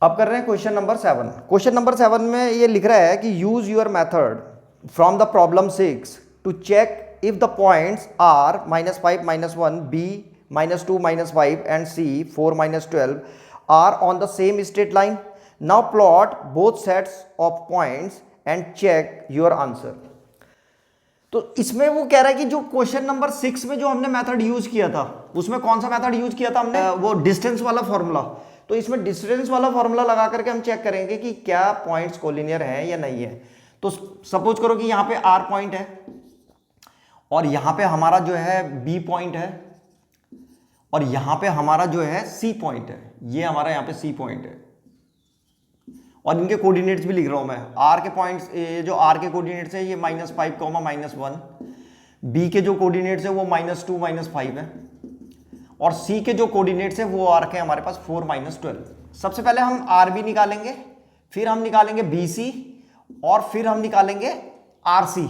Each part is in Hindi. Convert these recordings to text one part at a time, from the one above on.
अब कर रहे हैं क्वेश्चन नंबर 7। क्वेश्चन नंबर 7 में ये लिख रहा है कि use your method from the problem 6 to check if the points are -5 -1 B -2 -5 and C 4 -12 are on the same straight line. Now plot both sets of points and check your answer. तो इसमें वो कह रहा है कि जो क्वेश्चन नंबर 6 में जो हमने मेथड यूज किया था उसमें कौन सा मेथड यूज किया था हमने, वो डिस्टेंस वाला फॉर्मूला। तो इसमें डिस्टेंस वाला फॉर्मूला लगा करके हम चेक करेंगे कि क्या पॉइंट्स कोलिनियर है या नहीं है। तो सपोज करो कि यहां पे आर पॉइंट है और यहां पे हमारा जो है बी पॉइंट है और यहां पे हमारा जो है सी पॉइंट है। ये हमारा यहां पे सी पॉइंट है और इनके कोऑर्डिनेट्स भी लिख रहा हूं मैं। आर के पॉइंट्स, जो आर के कोऑर्डिनेट्स है ये -5, -1। बी के जो कोऑर्डिनेट्स है वो -2 -5 है और सी के जो कोऑर्डिनेट्स है वो आ रखे हैं हमारे पास 4 -12। सबसे पहले हम आर बी निकालेंगे, फिर हम निकालेंगे बी सी और फिर हम निकालेंगे आर सी।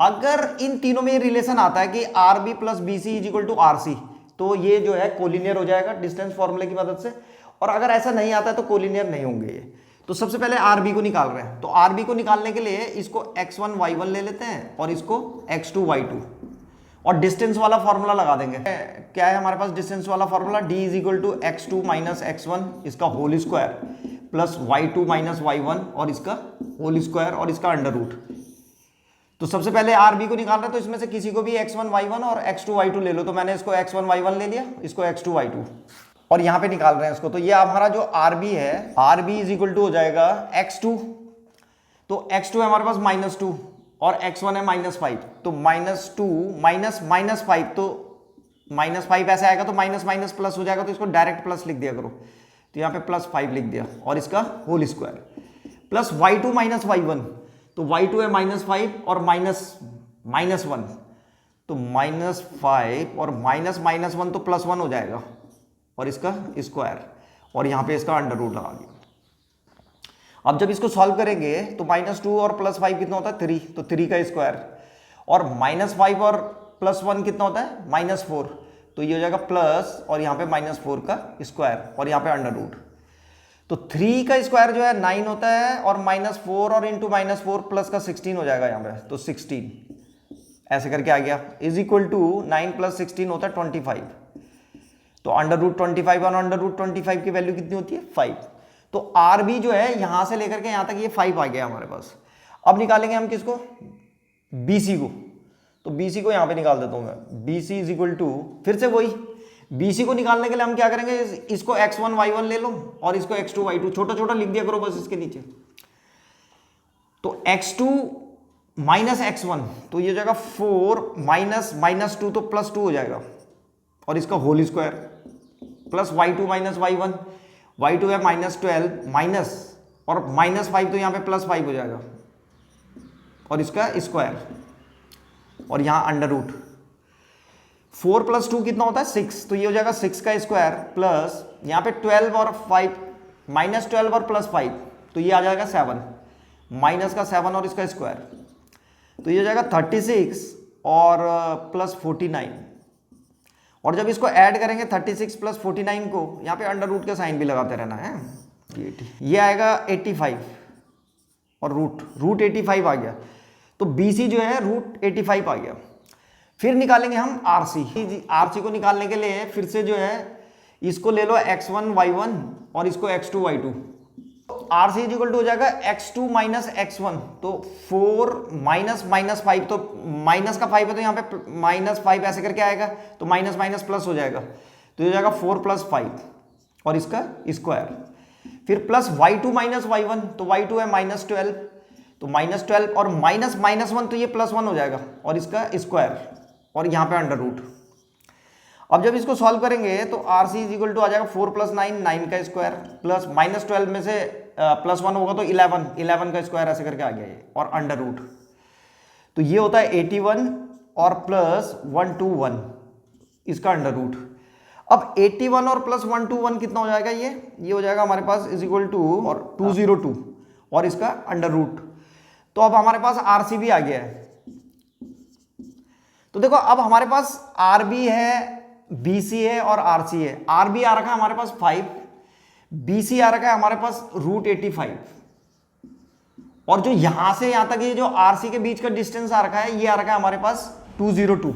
अगर इन तीनों में रिलेशन आता है कि R B plus B C is equal to R C तो ये जो है कोलिनियर हो जाएगा डिस्टेंस फॉर्मूले की मदद से। और अगर ऐसा नहीं आता है तो कोलिनियर नहीं होंगे ये। तो सबसे पहले आर बी को निकाल रहे हैं। तो आर बी को निकालने के लिए इसको x1 y1 ले लेते हैं और इसको x2 y2 और डिस्टेंस वाला फॉर्मूला लगा देंगे। क्या है हमारे पास डिस्टेंस वाला formula, d is equal to x2 minus x1 इसका whole square plus y2 minus y1 और इसका होल स्क्वायर और इसका अंडर रूट। तो सबसे पहले आर बी को निकाल रहे हैं तो इसमें से किसी को भी x1 y1 और x2 y2 ले लो। तो मैंने इसको x1 y1 ले लिया, इसको x2 y2 और यहां पे निकाल रहे हैं इसको। तो ये हमारा जो आर बी है, R B is equal to हो जाएगा x2। तो x2 है हमारे पास -2 और x1 है -5। तो -2 माइनस -5 तो -5 ऐसे आएगा तो माइनस माइनस प्लस हो जाएगा तो इसको डायरेक्ट प्लस लिख दिया करो। तो यहाँ पे +5 लिख दिया और इसका whole square plus y2 minus y1। तो y2 है -5 और -1 तो -5 और -1 तो +1 हो जाएगा और इसका स्क्वायर और यहां पे इसका अंडर रूट लगा दिया। अब जब इसको सॉल्व करेंगे तो -2 और +5 कितना होता है 3, तो 3 का स्क्वायर और -5 और +1 कितना होता है -4। तो ये हो जाएगा प्लस और यहाँ पे -4 का स्क्वायर और यहाँ पे अंडर रूट। तो 3 का स्क्वायर जो है 9 होता है और -4 और इंटू -4 प्लस का 16 हो जाएगा यहाँ पे। तो 16 ऐसे करके आ गया इज इक्वल टू 9 + 16 होता है 25। तो अंडर रूट 25 और अंडर रूट 25 की वैल्यू कितनी होती है 5। तो आर बी जो है यहां से लेकर के यहां तक ये 5 आ गया हमारे पास। अब निकालेंगे हम किसको, बीसी को। तो बीसी को यहां पे निकाल देता हूं मैं। बीसी इज इक्वल टू फिर से वही, बीसी को निकालने के लिए हम क्या करेंगे, इसको x1 y1 ले लो और इसको x2 y2 छोटा छोटा लिख दिया करो बस इसके नीचे। तो x2 माइनस x1 तो ये हो जाएगा 4 -2 तो +2 हो जाएगा और इसका whole square plus y2 minus y1, y2 है -12 माइनस और -5 तो यहाँ पे +5 हो जाएगा और इसका स्क्वायर और यहाँ अंडर रूट। 4 + 2 कितना होता है 6, तो ये हो जाएगा 6 का स्क्वायर प्लस यहाँ पे 12 और 5 -12 और +5 तो ये आ जाएगा 7 माइनस का 7 और इसका स्क्वायर तो ये हो जाएगा 36 और +49 और जब इसको ऐड करेंगे 36 + 49 को यहाँ पे अंडर रूट का साइन भी लगाते रहना है। ये आएगा 85 और रूट 85 आ गया। तो BC जो है √85 आ गया। फिर निकालेंगे हम RC को निकालने के लिए फिर से जो है इसको ले लो x1 y1 और इसको x2 y2। RC is equal to हो जाएगा x2 माइनस x1 तो 4 -5 तो माइनस का 5 है तो यहाँ पे -5 ऐसे करके आएगा तो माइनस माइनस प्लस हो जाएगा तो ये हो जाएगा 4 + 5 और इसका स्क्वायर। फिर प्लस y2 माइनस y1 तो y2 है -12 तो -12 और -1 तो ये +1 हो जाएगा और इसका स्क्वायर और यहाँ पे अंडर रूट। अब जब इसको सॉल्व करेंगे तो RC इज इक्वल टू आ जाएगा 4 + 9 9 का स्क्वायर प्लस -12 में से +1 होगा तो 11 का स्क्वायर ऐसे करके आ गया ये और अंडर रूट। तो ये होता है 81 और प्लस 121 इसका अंडर रूट। अब 81 और प्लस 121 कितना हो जाएगा, ये हो जाएगा हमारे पास इज इक्वल टू और 202 और इसका अंडर रूट। तो अब हमारे पास RC भी आ गया है। तो देखो अब हमारे पास RB है, BC है और RC है। RB आ रखा है हमारे पास 5, BC आ रखा है हमारे पास √85, और जो यहां से यहां तक ये जो RC के बीच का डिस्टेंस आ रखा है ये आ रखा है हमारे पास 202।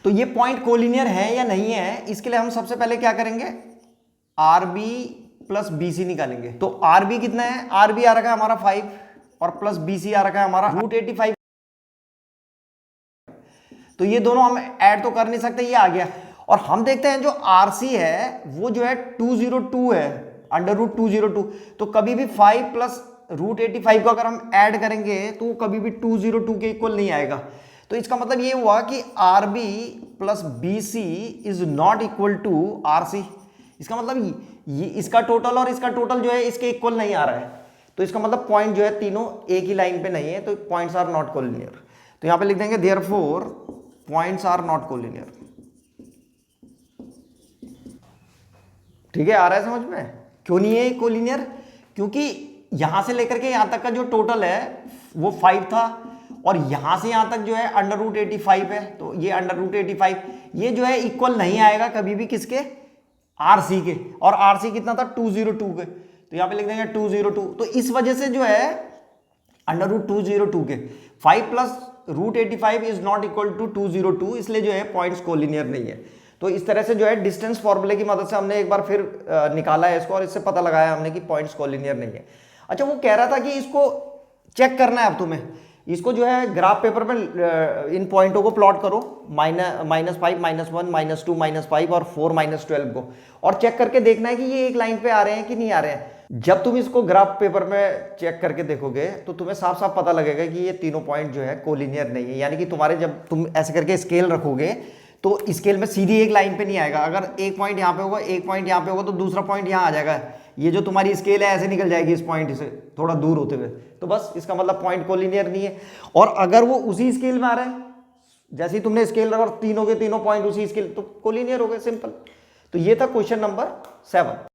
तो ये पॉइंट कोलिनियर है या नहीं है, इसके लिए हम सबसे पहले क्या करेंगे, RB प्लस BC निकालेंगे। तो RB कितना है, RB आ रखा है हमारा 5 और प्लस BC आ रखा है हमारा √85। तो ये दोनों हम ऐड तो कर नहीं सकते, ये आ गया। और हम देखते हैं जो RC है वो जो है 202 है, √202। तो कभी भी 5 प्लस √85 को अगर हम ऐड करेंगे तो वो कभी भी 202 के इक्वल नहीं आएगा। तो इसका मतलब ये हुआ कि RB plus BC is not equal to RC। इसका मतलब ये इसका टोटल और इसका टोटल जो है इसके इक्वल नहीं आ रहा है। तो इसका मतलब पॉइंट जो है तीनों एक ही लाइन पे नहीं है, तो पॉइंट्स आर नॉट कोलिनियर। तो यहां पे लिख देंगे therefore points are not collinear. ठीक है, आ रहा है समझ में? क्यों नहीं है कोलिनियर? क्योंकि यहां से लेकर के यहां तक का जो टोटल है वो 5 था, और यहां से यहां तक जो है √85 है। तो ये √85 ये जो है इक्वल नहीं आएगा कभी भी किसके, RC के। और RC कितना था, 202 के। तो यहां पे लिख देंगे 202। तो इस वजह से जो है √202 के 5 plus √85 is not equal to 202, इसलिए जो है पॉइंट्स कोलिनियर नहीं है। तो इस तरह से जो है डिस्टेंस फॉर्मूले की मदद से हमने एक बार फिर निकाला है इसको, और इससे पता लगाया हमने कि पॉइंट्स कोलिनियर नहीं है। अच्छा, वो कह रहा था कि इसको चेक करना है अब तुम्हें, इसको जो है ग्राफ पेपर में इन पॉइंटों को प्लॉट करो, -5, -1, -2, -5 और 4, -12 को, और चेक करके देखना है कि ये एक लाइन पे आ रहे हैं कि नहीं आ रहे हैं। जब तुम इसको ग्राफ पेपर में चेक करके देखोगे तो तुम्हें साफ साफ पता लगेगा कि ये तीनों पॉइंट जो है कोलिनियर नहीं है। यानी कि तुम्हारे जब तुम ऐसे करके स्केल रखोगे तो स्केल में सीधी एक लाइन पे नहीं आएगा। अगर एक पॉइंट यहाँ पे होगा, एक पॉइंट यहाँ पे होगा, तो दूसरा पॉइंट यहाँ आ जाएगा। ये जो तुम्हारी स्केल है ऐसे निकल जाएगी इस पॉइंट से थोड़ा दूर होते हुए, तो बस इसका मतलब पॉइंट कोलिनियर नहीं है। और अगर वो उसी स्केल में आ रहा है, जैसे ही तुमने स्केल रखा और तीनों के तीनों पॉइंट उसी स्केल, तो कोलिनियर हो गए, सिंपल। तो ये था क्वेश्चन नंबर 7।